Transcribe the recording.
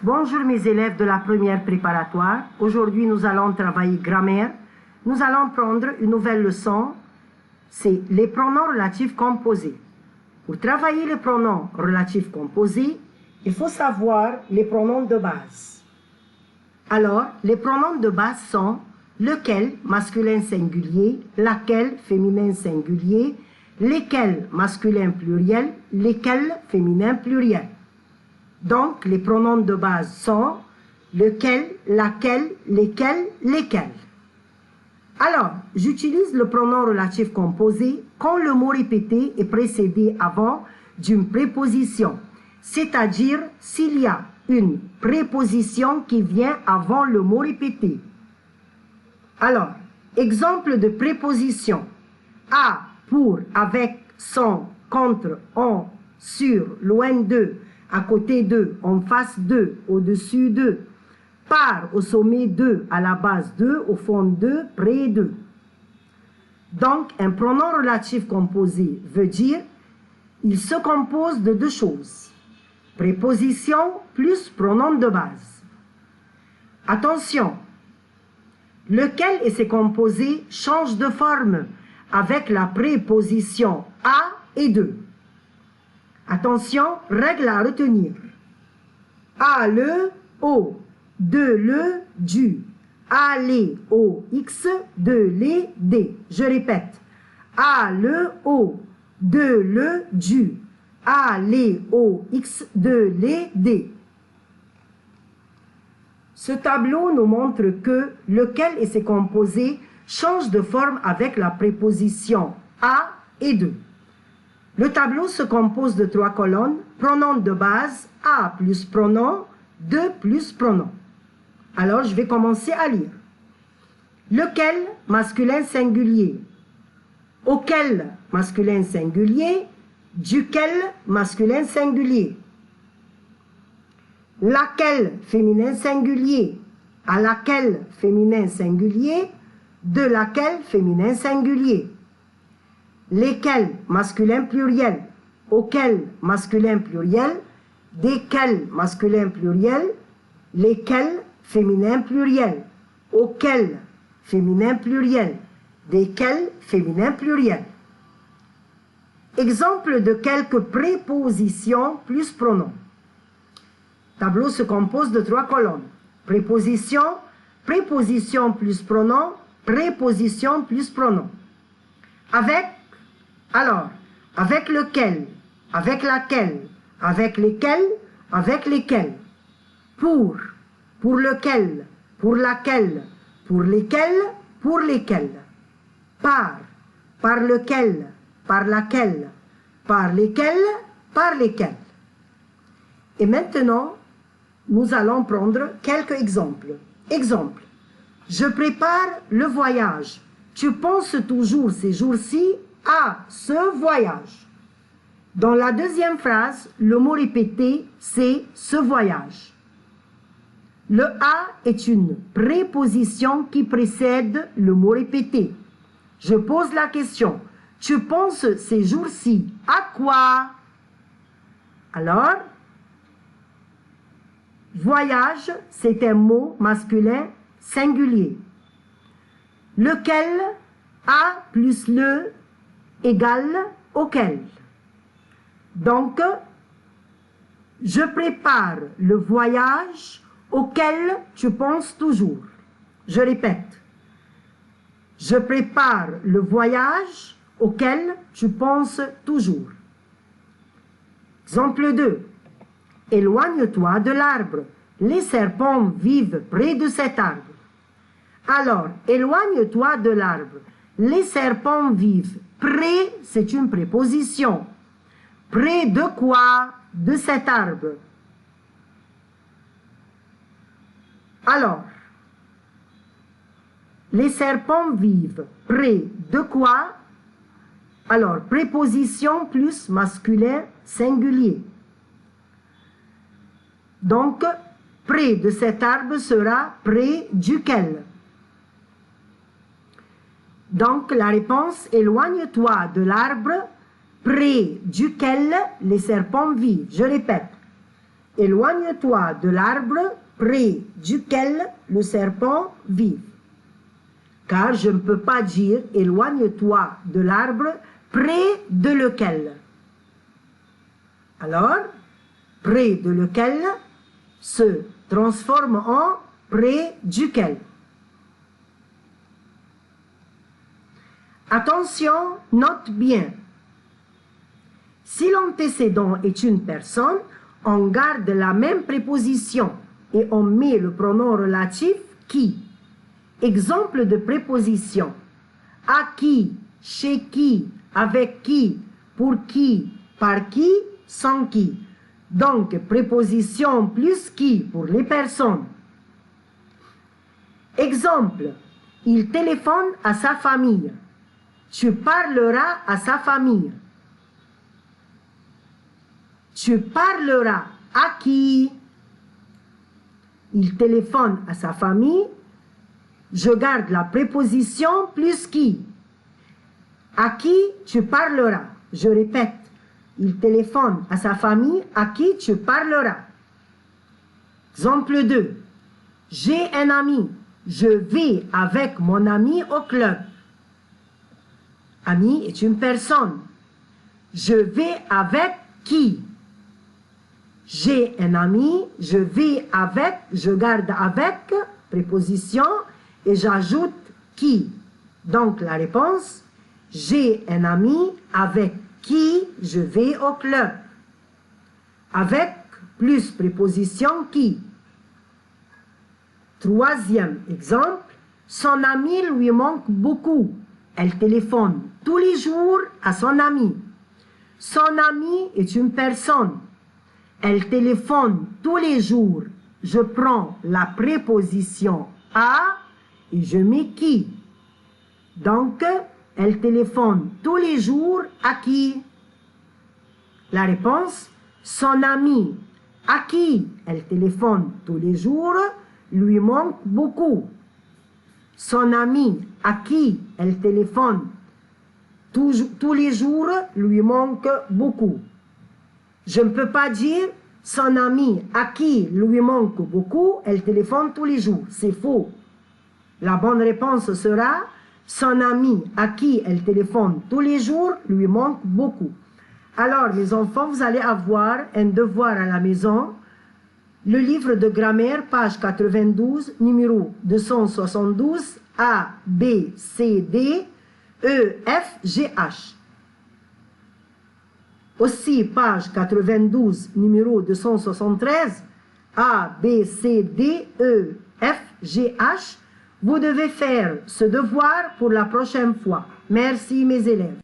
Bonjour mes élèves de la première préparatoire. Aujourd'hui, nous allons travailler grammaire. Nous allons prendre une nouvelle leçon. C'est les pronoms relatifs composés. Pour travailler les pronoms relatifs composés, il faut savoir les pronoms de base. Alors, les pronoms de base sont lequel masculin singulier, laquelle féminin singulier, lesquels masculin pluriel, lesquels féminin pluriel. Donc, les pronoms de base sont lequel, laquelle, lesquels, lesquels. Alors, j'utilise le pronom relatif composé quand le mot répété est précédé avant d'une préposition, c'est-à-dire s'il y a une préposition qui vient avant le mot répété. Alors, exemple de préposition. À, pour, avec, sans, contre, en, sur, loin de, à côté de, en face de, au-dessus de, par, au sommet de, à la base de, au fond de, près de. Donc, un pronom relatif composé veut dire il se compose de deux choses. Préposition plus pronom de base. Attention, lequel et ses composés changent de forme avec la préposition à et de. Attention, règle à retenir. À le, au, de le, du. À les, au, x, de les, des. Je répète. À le, au, de le, du. À les, au, x, de les, des. Ce tableau nous montre que lequel et ses composés changent de forme avec la préposition à et de. Le tableau se compose de 3 colonnes, pronom de base, à plus pronom, de plus pronom. Alors, je vais commencer à lire. Lequel, masculin singulier. Auquel, masculin singulier. Duquel, masculin singulier. Laquelle, féminin singulier. À laquelle, féminin singulier. De laquelle, féminin singulier. Lesquels, masculin pluriel. Auquel, masculin pluriel. Desquels, masculin pluriel. Lesquels, féminin pluriel. Auquel, féminin pluriel. Desquels, féminin pluriel. Exemple de quelques prépositions plus pronoms. Tableau se compose de 3 colonnes. Préposition, préposition plus pronom, préposition plus pronom. Avec, alors, avec lequel, avec laquelle, avec lesquels, avec lesquels. Pour lequel, pour laquelle, pour lesquels, pour lesquels. Par lequel, par laquelle, par lesquels, par lesquels. Et maintenant, nous allons prendre quelques exemples. Exemple, je prépare le voyage. Tu penses toujours ces jours-ci à ce voyage. Dans la deuxième phrase, le mot répété, c'est ce voyage. Le à est une préposition qui précède le mot répété. Je pose la question, tu penses ces jours-ci à quoi? Alors, voyage, c'est un mot masculin singulier. Lequel, à plus le, égale auquel. Donc, je prépare le voyage auquel tu penses toujours. Je répète. Je prépare le voyage auquel tu penses toujours. Exemple 2. Éloigne-toi de l'arbre. Les serpents vivent près de cet arbre. Alors, éloigne-toi de l'arbre. Les serpents vivent. Près, c'est une préposition. Près de quoi? De cet arbre. Alors, les serpents vivent. Près de quoi? Alors, préposition plus masculin singulier. Donc, près de cet arbre sera près duquel. Donc, la réponse, éloigne-toi de l'arbre près duquel les serpents vivent. Je répète, Éloigne-toi de l'arbre près duquel le serpent vit. Car je ne peux pas dire éloigne-toi de l'arbre près de lequel. Alors, près de lequel se transforme en près duquel. Attention, note bien. Si l'antécédent est une personne, on garde la même préposition et on met le pronom relatif qui. Exemple de préposition. À qui, chez qui, avec qui, pour qui, par qui, sans qui. Donc, préposition plus qui pour les personnes. Exemple. Il téléphone à sa famille. Tu parleras à sa famille. Tu parleras à qui? Il téléphone à sa famille. Je garde la préposition plus qui. À qui tu parleras? Je répète. Il téléphone à sa famille. À qui tu parleras? Exemple 2. J'ai un ami. Je vais avec mon ami au club. Ami est une personne. Je vais avec qui? J'ai un ami, je vais avec, je garde avec, préposition, et j'ajoute qui. Donc la réponse, j'ai un ami avec qui je vais au club. Avec plus préposition qui. Troisième exemple, son ami lui manque beaucoup. Elle téléphone tous les jours à son ami. Son ami est une personne. Elle téléphone tous les jours. Je prends la préposition à et je mets qui. Donc, elle téléphone tous les jours à qui? La réponse, son ami à qui elle téléphone tous les jours lui manque beaucoup. Son ami à qui elle téléphone tous les jours lui manque beaucoup. Je ne peux pas dire son ami à qui lui manque beaucoup, elle téléphone tous les jours. C'est faux. La bonne réponse sera son ami à qui elle téléphone tous les jours lui manque beaucoup. Alors, mes enfants, vous allez avoir un devoir à la maison. Le livre de grammaire, page 92, numéro 272, A, B, C, D, E, F, G, H. Aussi, page 92, numéro 273, A, B, C, D, E, F, G, H. Vous devez faire ce devoir pour la prochaine fois. Merci, mes élèves.